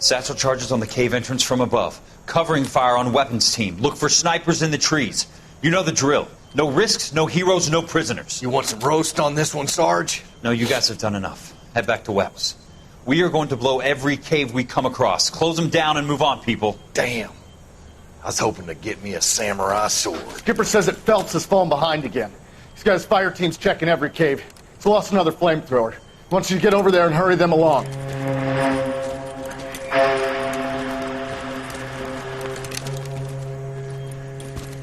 Satchel charges on the cave entrance from above. Covering fire on weapons team. Look for snipers in the trees. You know the drill. No risks, no heroes, no prisoners. You want some roast on this one, Sarge? No, you guys have done enough. Head back to Webb's. We are going to blow every cave we come across. Close them down and move on, people. Damn. I was hoping to get me a samurai sword. Skipper says that Phelps has fallen behind again. He's got his fire teams checking every cave. He's lost another flamethrower. He wants you to get over there and hurry them along.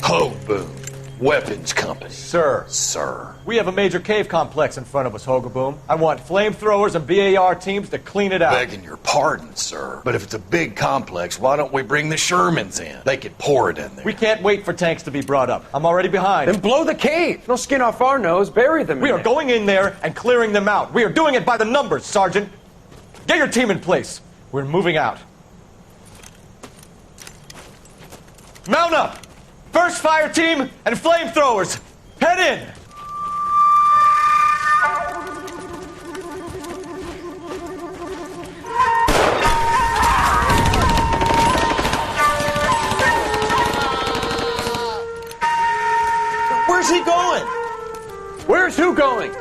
Ho, boom. Weapons company. Sir, we have a major cave complex in front of us, Hogaboom. I want flamethrowers and BAR teams to clean it out. Begging your pardon, sir. But if it's a big complex, why don't we bring the Shermans in? They could pour it in there. We can't wait for tanks to be brought up. I'm already behind. Then blow the cave. No skin off our nose. Bury them. We are going in there and clearing them out. We are doing it by the numbers, Sergeant. Get your team in place. We're moving out. Mount up! First fire team and flamethrowers! Head in! Where's he going? Where's who going?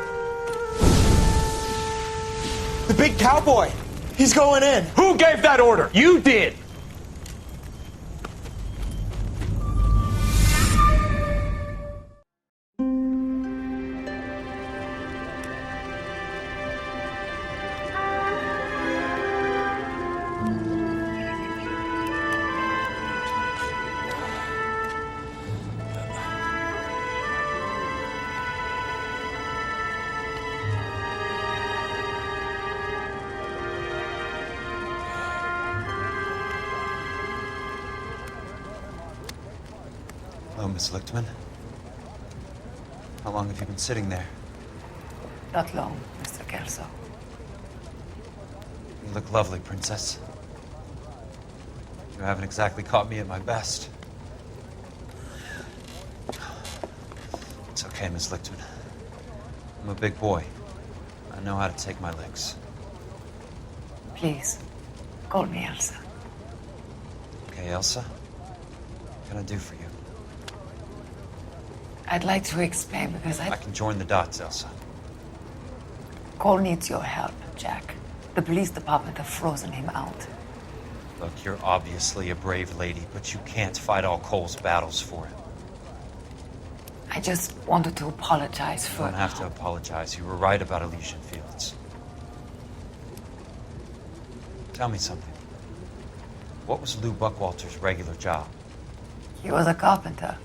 The big cowboy. He's going in. Who gave that order? You did. Hello, Miss Lichtman. How long have you been sitting there? Not long, Mr. Kelso. You look lovely, Princess. You haven't exactly caught me at my best. It's okay, Miss Lichtman. I'm a big boy. I know how to take my licks. Please, call me Elsa. Okay, Elsa? What can I do for you? I'd like to explain because I can join the dots, Elsa. Cole needs your help, Jack. The police department have frozen him out. Look, you're obviously a brave lady, but you can't fight all Cole's battles for him. I just wanted to apologize for... You don't have to apologize. You were right about Elysian Fields. Tell me something. What was Lou Buckwalter's regular job? He was a carpenter.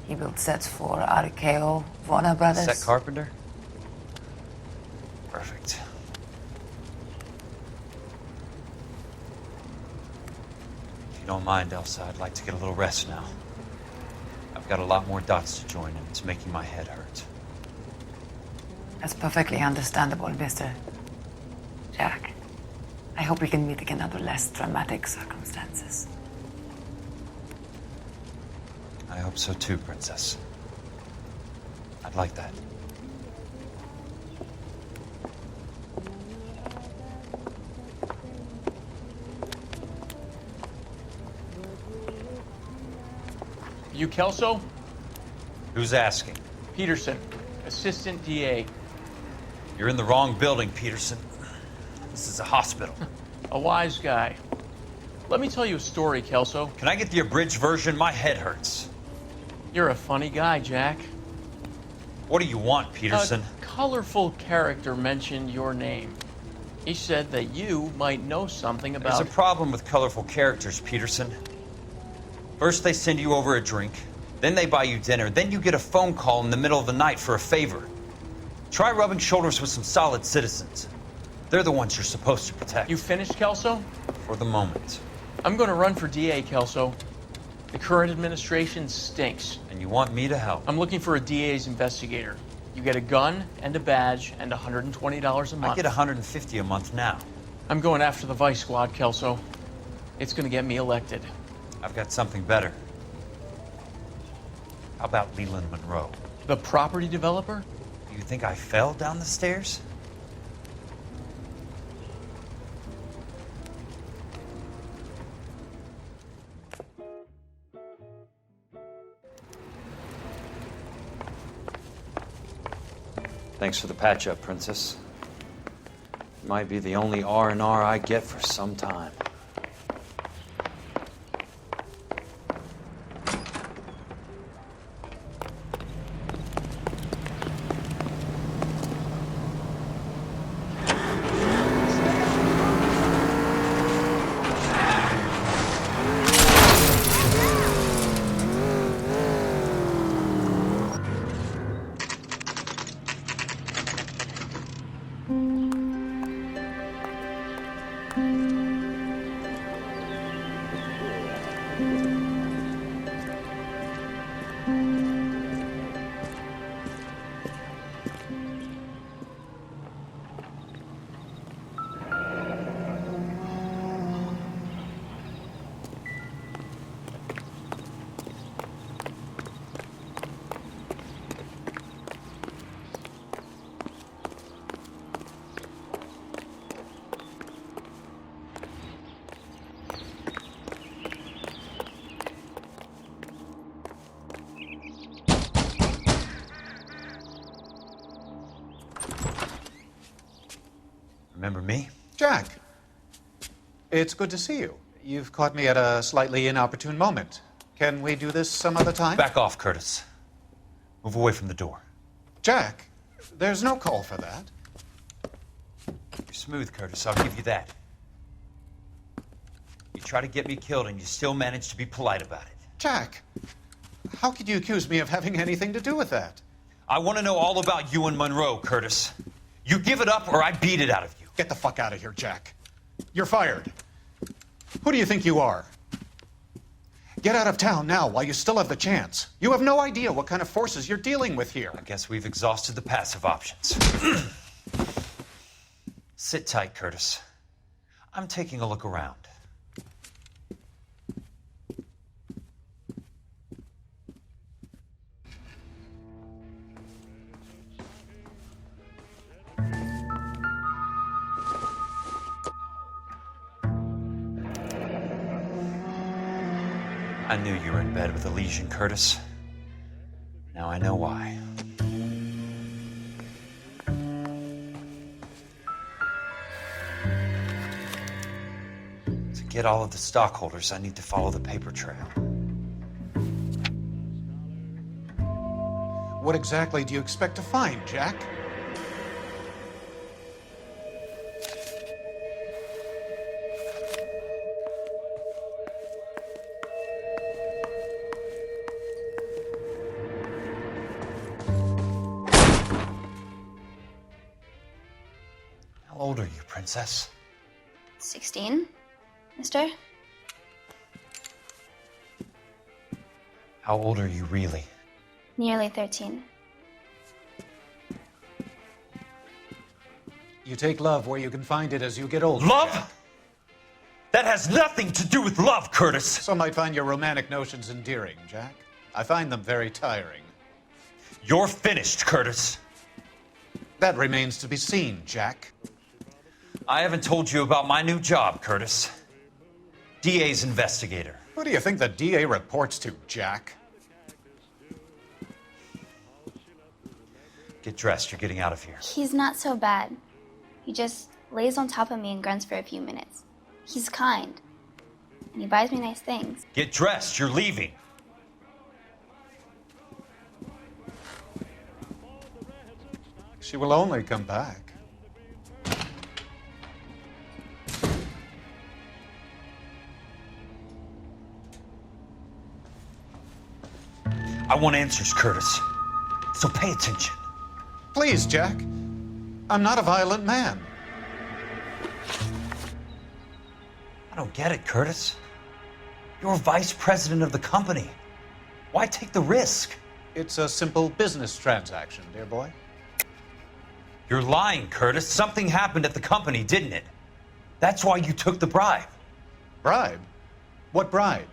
He built sets for RKO, Warner Brothers. Set carpenter? Perfect. If you don't mind, Elsa, I'd like to get a little rest now. I've got a lot more dots to join, and it's making my head hurt. That's perfectly understandable, Mr. Jack. I hope we can meet again under less dramatic circumstances. I hope so too, Princess. I'd like that. You Kelso? Who's asking? Peterson, Assistant DA. You're in the wrong building, Peterson. This is a hospital. A wise guy. Let me tell you a story, Kelso. Can I get the abridged version? My head hurts. You're a funny guy, Jack. What do you want, Peterson? A colorful character mentioned your name. He said that you might know something about... There's a problem with colorful characters, Peterson. First they send you over a drink, then they buy you dinner, then you get a phone call in the middle of the night for a favor. Try rubbing shoulders with some solid citizens. They're the ones you're supposed to protect. You finished, Kelso? For the moment. I'm going to run for DA, Kelso. The current administration stinks. And you want me to help? I'm looking for a DA's investigator. You get a gun and a badge and $120 a month. I get $150 a month now. I'm going after the Vice Squad, Kelso. It's going to get me elected. I've got something better. How about Leland Monroe? The property developer? You think I fell down the stairs? Thanks for the patch-up, Princess. Might be the only R&R I get for some time. Remember me? Jack, it's good to see you. You've caught me at a slightly inopportune moment. Can we do this some other time? Back off, Curtis. Move away from the door. Jack, there's no call for that. You're smooth, Curtis. I'll give you that. You try to get me killed and you still manage to be polite about it. Jack, how could you accuse me of having anything to do with that? I want to know all about you and Monroe, Curtis. You give it up or I beat it out of you. Get the fuck out of here, Jack. You're fired. Who do you think you are? Get out of town now while you still have the chance. You have no idea what kind of forces you're dealing with here. I guess we've exhausted the passive options. Sit tight, Curtis. I'm taking a look around. I knew you were in bed with a lesion, Curtis. Now I know why. To get all of the stockholders, I need to follow the paper trail. What exactly do you expect to find, Jack? How old are you, Princess? 16, mister? How old are you really? Nearly 13. You take love where you can find it as you get older. Love? Jack. That has nothing to do with love, Curtis! Some might find your romantic notions endearing, Jack. I find them very tiring. You're finished, Curtis. That remains to be seen, Jack. I haven't told you about my new job, Curtis. DA's investigator. Who do you think the DA reports to, Jack? Get dressed, you're getting out of here. He's not so bad. He just lays on top of me and grunts for a few minutes. He's kind. And he buys me nice things. Get dressed, you're leaving. She will only come back. I want answers, Curtis. So pay attention. Please, Jack. I'm not a violent man. I don't get it, Curtis. You're vice president of the company. Why take the risk? It's a simple business transaction, dear boy. You're lying, Curtis. Something happened at the company, didn't it? That's why you took the bribe. Bribe? What bribe?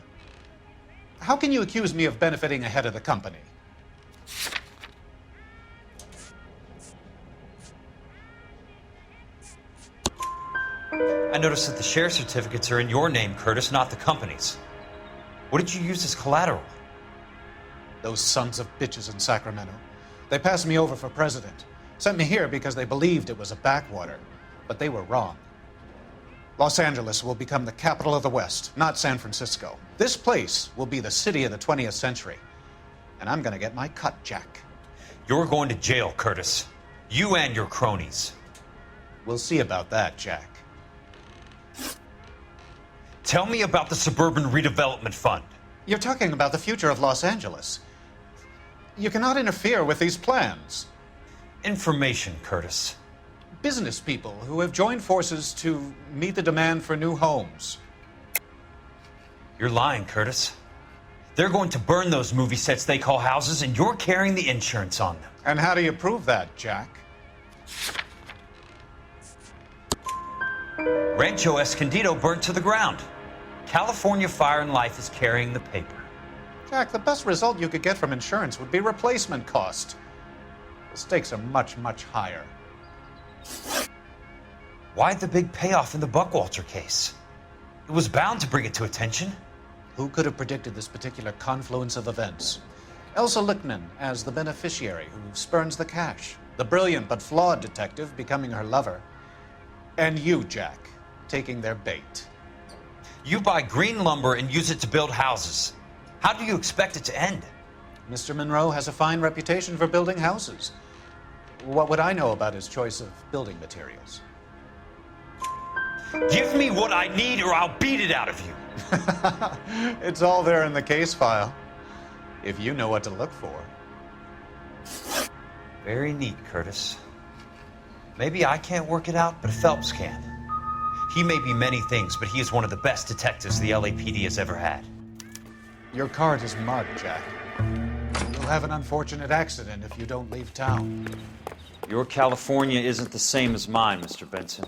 How can you accuse me of benefiting ahead of the company? I noticed that the share certificates are in your name, Curtis, not the company's. What did you use as collateral? Those sons of bitches in Sacramento. They passed me over for president. Sent me here because they believed it was a backwater, but they were wrong. Los Angeles will become the capital of the West, not San Francisco. This place will be the city of the 20th century. And I'm gonna get my cut, Jack. You're going to jail, Curtis. You and your cronies. We'll see about that, Jack. Tell me about the Suburban Redevelopment Fund. You're talking about the future of Los Angeles. You cannot interfere with these plans. Information, Curtis. Business people who have joined forces to meet the demand for new homes. You're lying, Curtis. They're going to burn those movie sets they call houses, and you're carrying the insurance on them. And how do you prove that, Jack? Rancho Escondido burnt to the ground. California Fire and Life is carrying the paper. Jack, the best result you could get from insurance would be replacement cost. The stakes are much, much higher. Why the big payoff in the Buckwalter case? It was bound to bring it to attention. Who could have predicted this particular confluence of events? Elsa Lichtman as the beneficiary who spurns the cash. The brilliant but flawed detective becoming her lover. And you, Jack, taking their bait. You buy green lumber and use it to build houses. How do you expect it to end? Mr. Monroe has a fine reputation for building houses. What would I know about his choice of building materials? Give me what I need or I'll beat it out of you. It's all there in the case file, if you know what to look for. Very neat, Curtis. Maybe I can't work it out, but Phelps can. He may be many things, but he is one of the best detectives the LAPD has ever had. Your card is mud, Jack. You'll have an unfortunate accident if you don't leave town. Your California isn't the same as mine, Mr. Benson.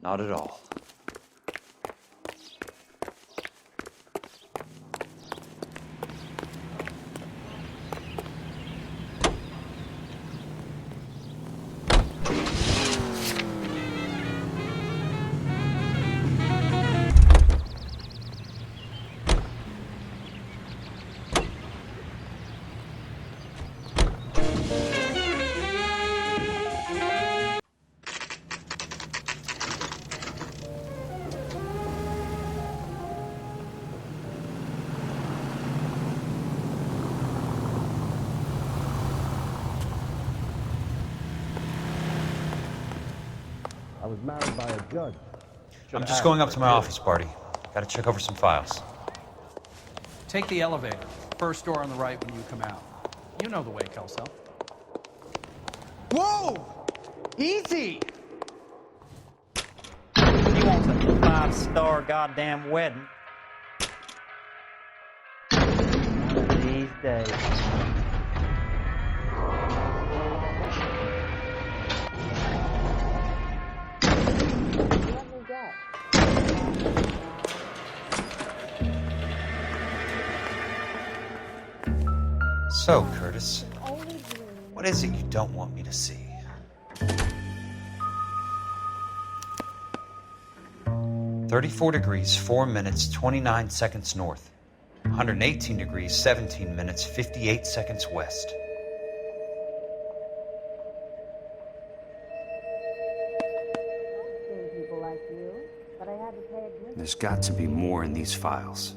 Not at all. I was married by a judge. I'm just going up to my office, Barty. Gotta check over some files. Take the elevator. First door on the right when you come out. You know the way, Kelso. Whoa! Easy! He wants a 5-star goddamn wedding. One of these days. So, Curtis, what is it you don't want me to see? "34 degrees, 4 minutes, 29 seconds north. 118 degrees, 17 minutes, 58 seconds west." There's got to be more in these files.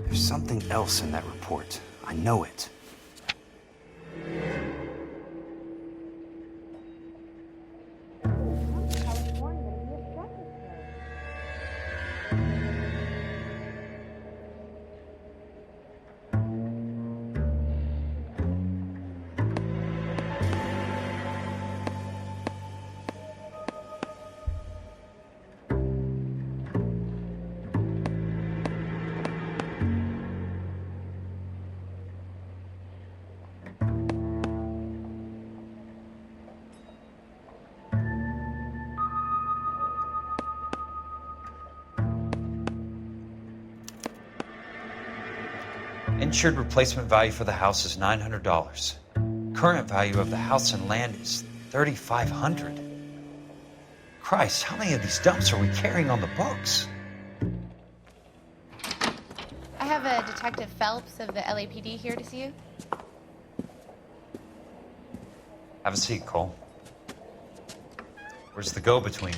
There's something else in that report. I know it. Insured replacement value for the house is $900. Current value of the house and land is $3,500. Christ, how many of these dumps are we carrying on the books? I have a Detective Phelps of the LAPD here to see you. Have a seat, Cole. Where's the go-between?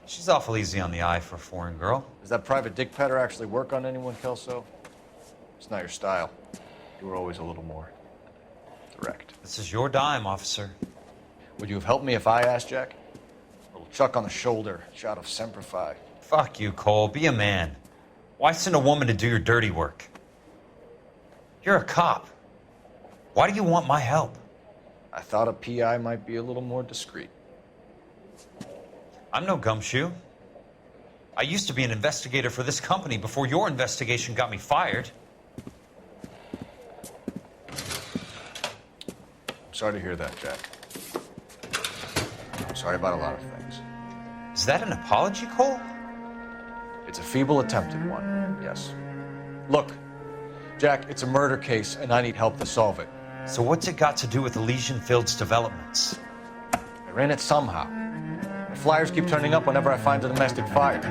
She's awful easy on the eye for a foreign girl. Does that private dick petter actually work on anyone, Kelso? It's not your style. You were always a little more direct. This is your dime, officer. Would you have helped me if I asked, Jack? A little chuck on the shoulder, shot of Semper Fi. Fuck you, Cole. Be a man. Why send a woman to do your dirty work? You're a cop. Why do you want my help? I thought a PI might be a little more discreet. I'm no gumshoe. I used to be an investigator for this company before your investigation got me fired. I'm sorry to hear that, Jack. I'm sorry about a lot of things. Is that an apology, Cole? It's a feeble attempt at one, yes. Look, Jack, it's a murder case, and I need help to solve it. So what's it got to do with Elysian Fields developments? I ran it somehow. The flyers keep turning up whenever I find a domestic fire.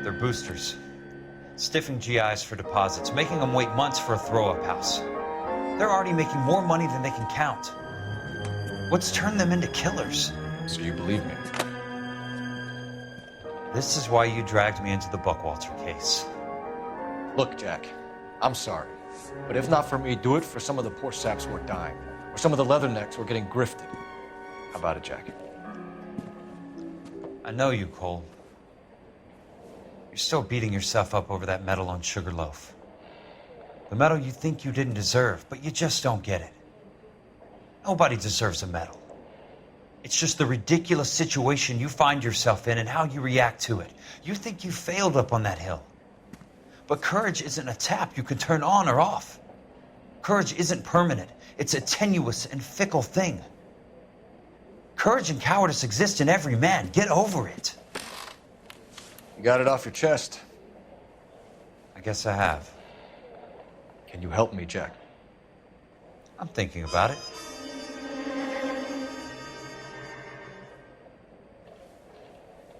They're boosters. Stiffing GIs for deposits, making them wait months for a throw-up house. They're already making more money than they can count. What's turned them into killers? So you believe me? This is why you dragged me into the Buckwalter case. Look, Jack, I'm sorry. But if not for me, do it for some of the poor saps who are dying. Or some of the leathernecks who are getting grifted. How about it, Jack? I know you, Cole. You're still beating yourself up over that medal on Sugarloaf. The medal you think you didn't deserve, but you just don't get it. Nobody deserves a medal. It's just the ridiculous situation you find yourself in and how you react to it. You think you failed up on that hill. But courage isn't a tap you can turn on or off. Courage isn't permanent. It's a tenuous and fickle thing. Courage and cowardice exist in every man. Get over it. You got it off your chest. I guess I have. Can you help me, Jack? I'm thinking about it.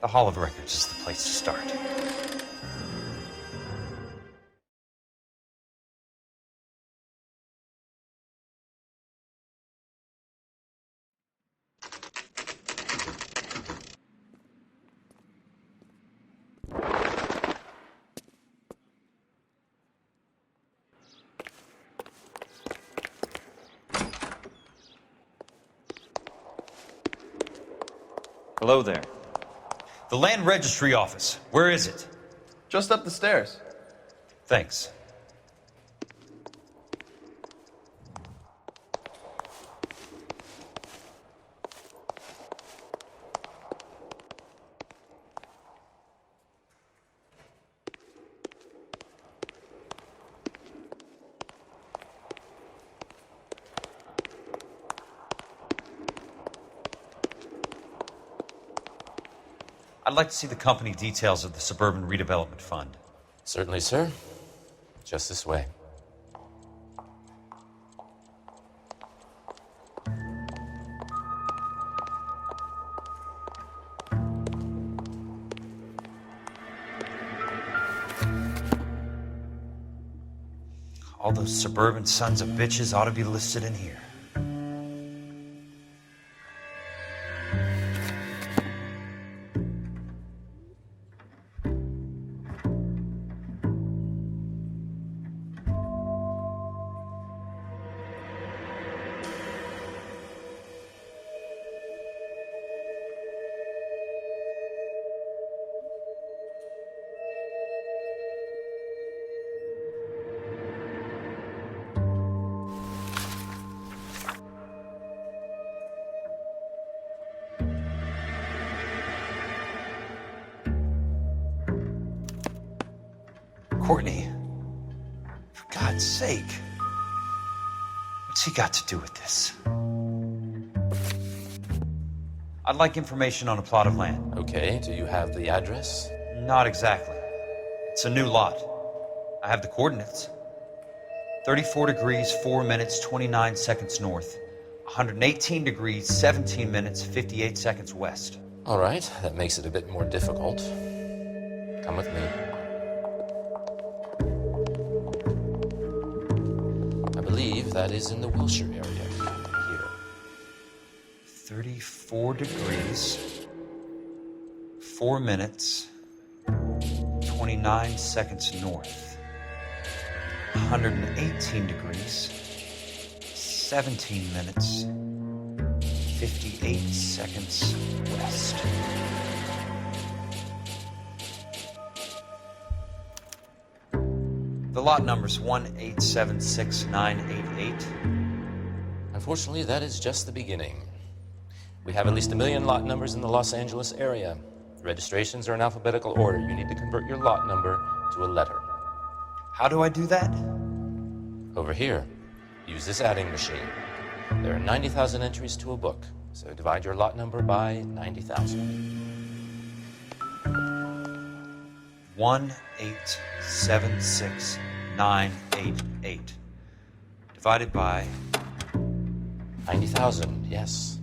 The Hall of Records is the place to start. Hello there. The Land Registry Office. Where is it? Just up the stairs. Thanks. I'd like to see the company details of the Suburban Redevelopment Fund. Certainly, sir. Just this way. All those suburban sons of bitches ought to be listed in here. Courtney, for God's sake, what's he got to do with this? I'd like information on a plot of land. Okay, do you have the address? Not exactly. It's a new lot. I have the coordinates. 34 degrees, 4 minutes, 29 seconds north. 118 degrees, 17 minutes, 58 seconds west. All right, that makes it a bit more difficult. Come with me. I believe that is in the Wilshire area. Here. 34 degrees, 4 minutes, 29 seconds north. 118 degrees, 17 minutes, 58 seconds west. The lot number's 1876988. Unfortunately, that is just the beginning. We have at least 1 million lot numbers in the Los Angeles area. Registrations are in alphabetical order. You need to convert your lot number to a letter. How do I do that? Over here, use this adding machine. There are 90,000 entries to a book, so divide your lot number by 90,000. 1876988 divided by 90,000, yes.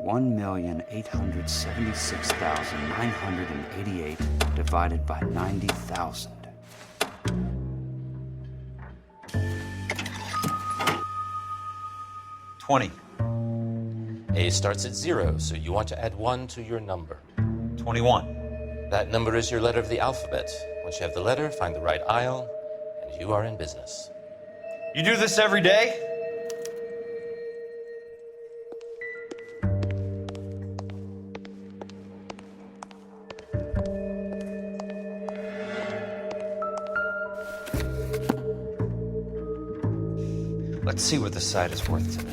$1,876,988 divided by 90,000. $20. A starts at 0, so you want to add 1 to your number. 21. That number is your letter of the alphabet. Once you have the letter, find the right aisle, and you are in business. You do this every day? Let's see what the site is worth today.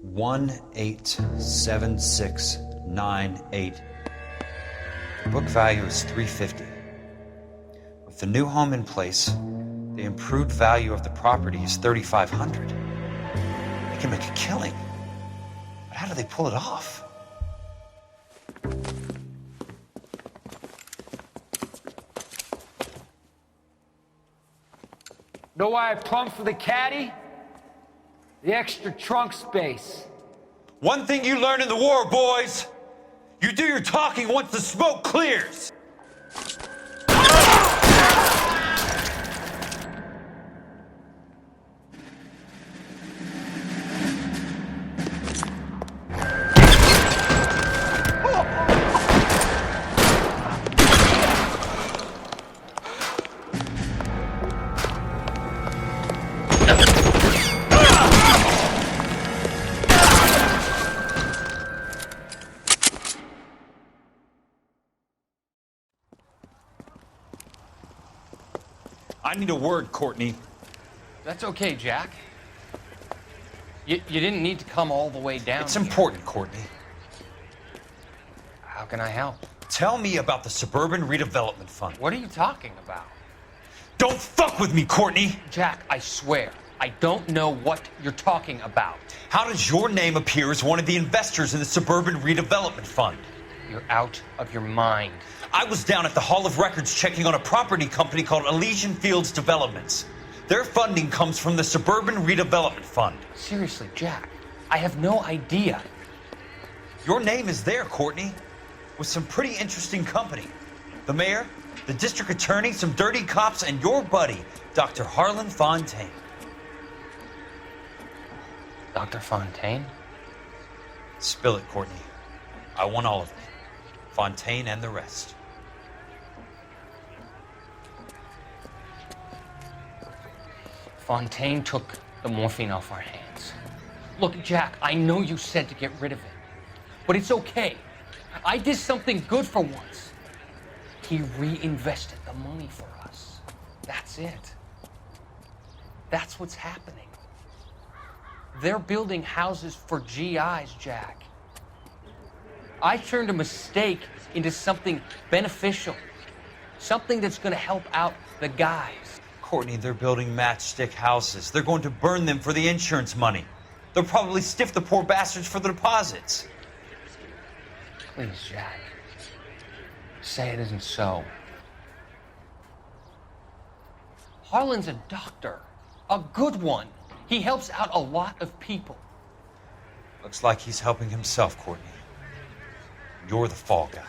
$1,876,988. The book value is $350. With the new home in place, the improved value of the property is $3,500. They can make a killing. But how do they pull it off? Know why I plumbed for the caddy? The extra trunk space. One thing you learn in the war, boys, you do your talking once the smoke clears. I need a word, Courtney. That's okay, Jack. You didn't need to come all the way down. It's here. important, Courtney. How can I help? Tell me about the Suburban Redevelopment Fund. What are you talking about? Don't fuck with me, Courtney! Jack, I swear, I don't know what you're talking about. How does your name appear as one of the investors in the Suburban Redevelopment Fund? You're out of your mind. I was down at the Hall of Records checking on a property company called Elysian Fields Developments. Their funding comes from the Suburban Redevelopment Fund. Seriously, Jack, I have no idea. Your name is there, Courtney, with some pretty interesting company. The mayor, the district attorney, some dirty cops, and your buddy, Dr. Harlan Fontaine. Dr. Fontaine? Spill it, Courtney. I want all of it. Fontaine and the rest. Fontaine took the morphine off our hands. Look, Jack, I know you said to get rid of it, but it's okay. I did something good for once. He reinvested the money for us. That's it. That's what's happening. They're building houses for GIs, Jack. I turned a mistake into something beneficial. Something that's gonna help out the guys. Courtney, they're building matchstick houses. They're going to burn them for the insurance money. They'll probably stiff the poor bastards for the deposits. Please, Jack. Say it isn't so. Harlan's a doctor. A good one. He helps out a lot of people. Looks like he's helping himself, Courtney. You're the fall guy.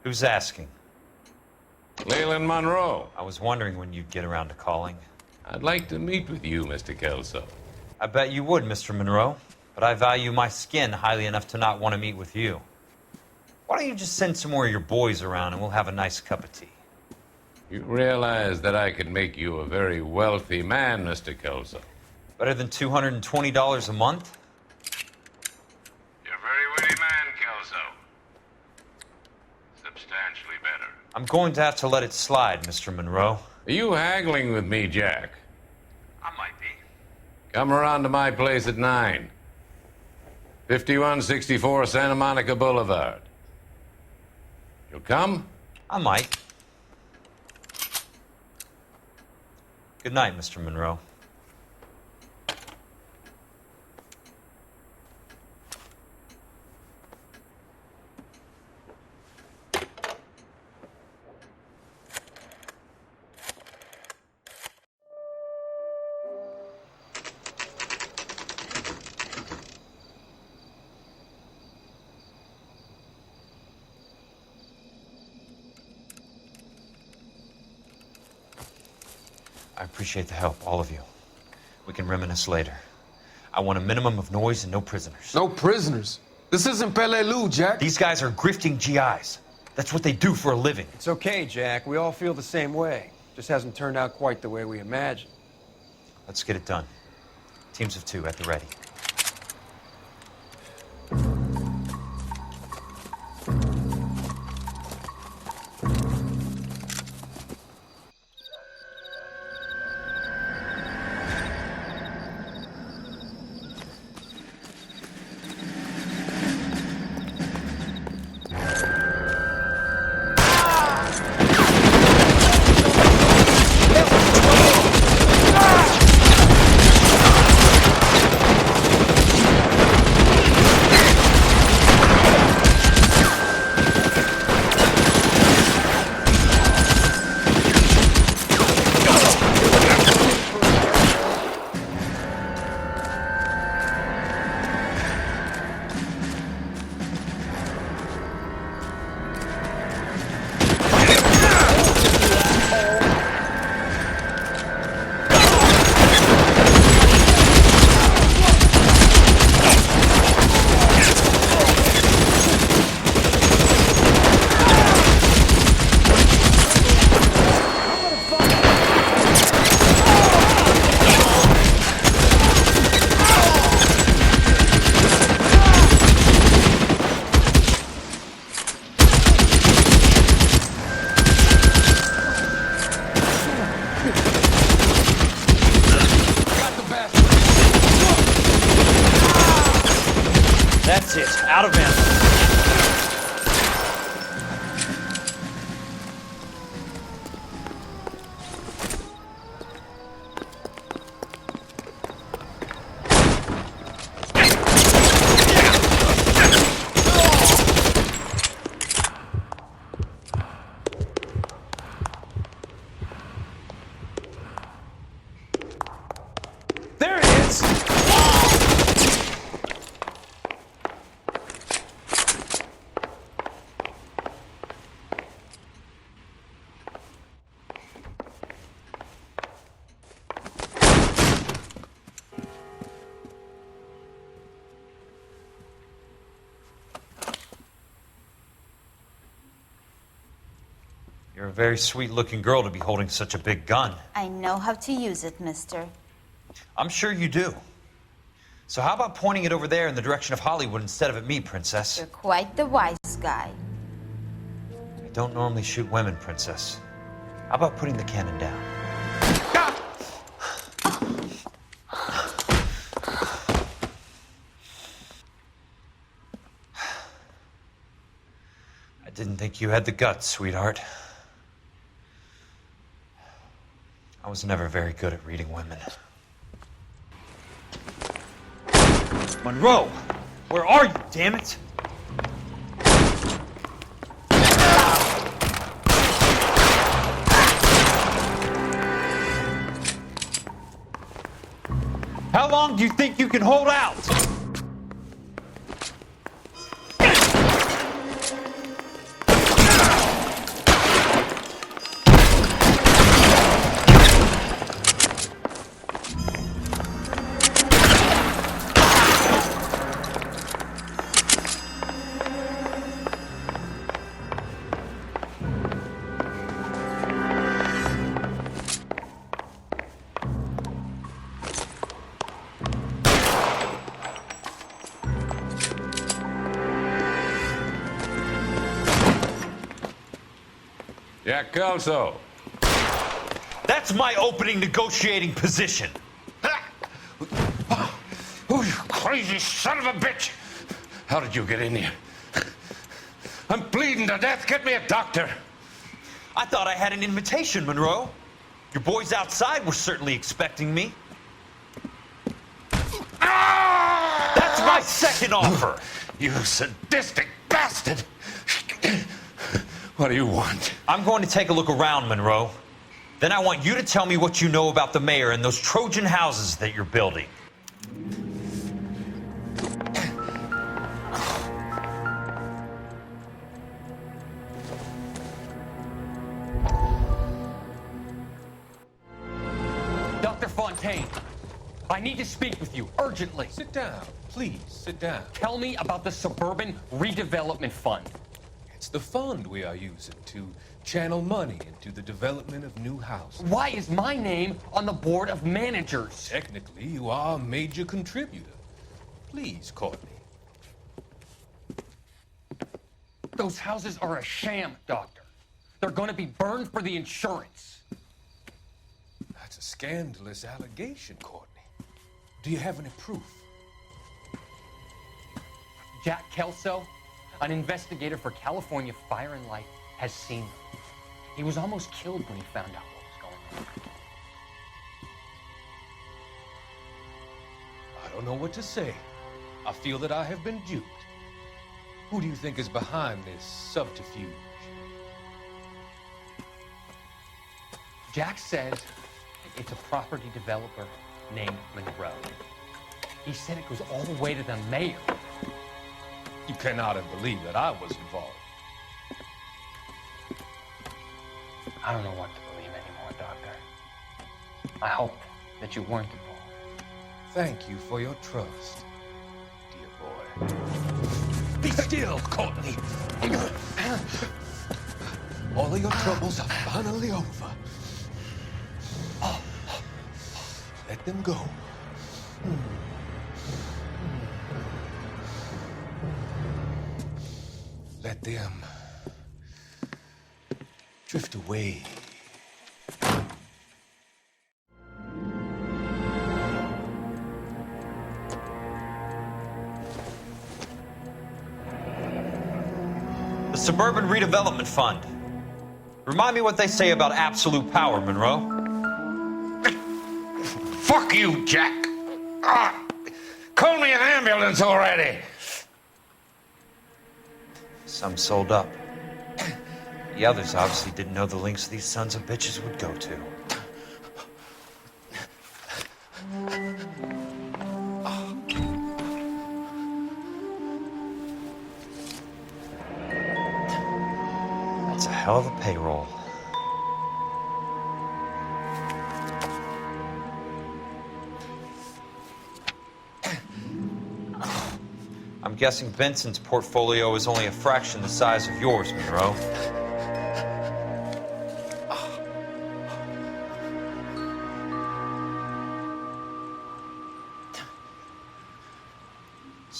Who's asking? Leland Monroe. I was wondering when you'd get around to calling. I'd like to meet with you, Mr. Kelso. I bet you would, Mr. Monroe. But I value my skin highly enough to not want to meet with you. Why don't you just send some more of your boys around and we'll have a nice cup of tea? You realize that I could make you a very wealthy man, Mr. Kelso. Better than $220 a month? You're a very witty man, Kelso. Substantially better. I'm going to have to let it slide, Mr. Monroe. Are you haggling with me, Jack? I might be. Come around to my place at 9. 5164 Santa Monica Boulevard. You'll come? I might. Good night, Mr. Monroe. I appreciate the help, all of you. We can reminisce later. I want a minimum of noise and no prisoners. No prisoners? This isn't Peleliu, Jack. These guys are grifting GIs. That's what they do for a living. It's okay, Jack. We all feel the same way. Just hasn't turned out quite the way we imagined. Let's get it done. Teams of 2 at the ready. You're a very sweet-looking girl to be holding such a big gun. I know how to use it, mister. I'm sure you do. So how about pointing it over there in the direction of Hollywood instead of at me, Princess? You're quite the wise guy. I don't normally shoot women, Princess. How about putting the cannon down? I didn't think you had the guts, sweetheart. I was never very good at reading women. Monroe! Where are you, damn it? How long do you think you can hold out? Jack Kelso. That's my opening negotiating position. Oh, you crazy son of a bitch! How did you get in here? I'm bleeding to death. Get me a doctor. I thought I had an invitation, Monroe. Your boys outside were certainly expecting me. That's my second offer. You sadistic bastard! What do you want? I'm going to take a look around, Monroe. Then I want you to tell me what you know about the mayor and those Trojan houses that you're building. Dr. Fontaine, I need to speak with you urgently. Sit down. Please, sit down. Tell me about the Suburban Redevelopment Fund. It's the fund we are using to channel money into the development of new houses. Why is my name on the board of managers? Technically, you are a major contributor. Please, Courtney. Those houses are a sham, Doctor. They're going to be burned for the insurance. That's a scandalous allegation, Courtney. Do you have any proof? Jack Kelso, an investigator for California Fire and Light, has seen them. He was almost killed when he found out what was going on. I don't know what to say. I feel that I have been duped. Who do you think is behind this subterfuge? Jack says it's a property developer named Monroe. He said it goes all the way to the mayor. You cannot have believed that I was involved. I don't know what to believe anymore, Doctor. I hope that you weren't involved. Thank you for your trust, dear boy. Be still, Courtney. All of your troubles are finally over. Let them go. Let them drift away. The Suburban Redevelopment Fund. Remind me what they say about absolute power, Monroe. Fuck you, Jack. Call me an ambulance already. Some sold up. The others obviously didn't know the lengths these sons of bitches would go to. That's a hell of a payroll. I'm guessing Benson's portfolio is only a fraction the size of yours, Monroe.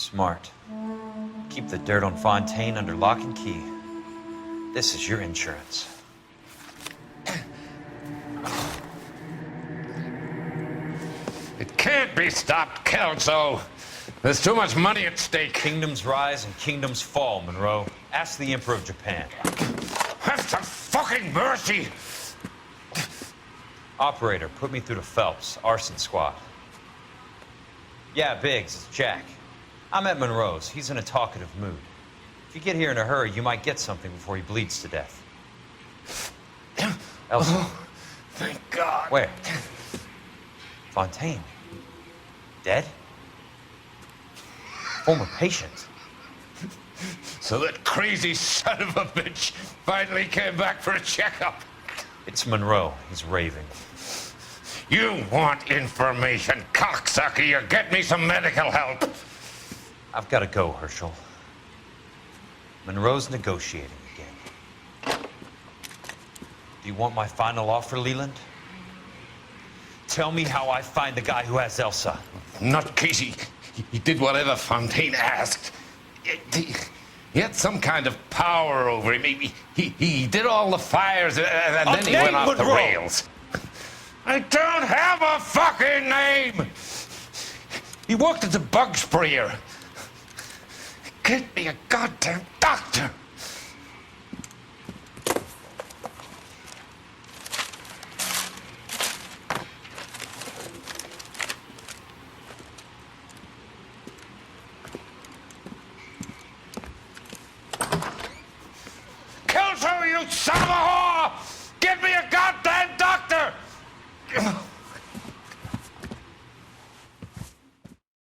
Smart. Keep the dirt on Fontaine under lock and key. This is your insurance. It can't be stopped, Kelso. There's too much money at stake. Kingdoms rise and kingdoms fall, Monroe. Ask the Emperor of Japan. Have some fucking mercy! Operator, put me through to Phelps, arson squad. Yeah, Biggs, it's Jack. I'm at Monroe's. He's in a talkative mood. If you get here in a hurry, you might get something before he bleeds to death. Elsa. Oh, thank God. Where? Fontaine. Dead? Former patient. So that crazy son of a bitch finally came back for a checkup. It's Monroe. He's raving. You want information, cocksucker. You get me some medical help. I've got to go, Herschel. Monroe's negotiating again. Do you want my final offer, Leland? Tell me how I find the guy who has Elsa. Not Casey. He did whatever Fontaine asked. He had some kind of power over him. He did all the fires, and then he went off the rails. I don't have a fucking name! He worked as a bug sprayer. Get me a goddamn doctor! Kelso, you son of a whore!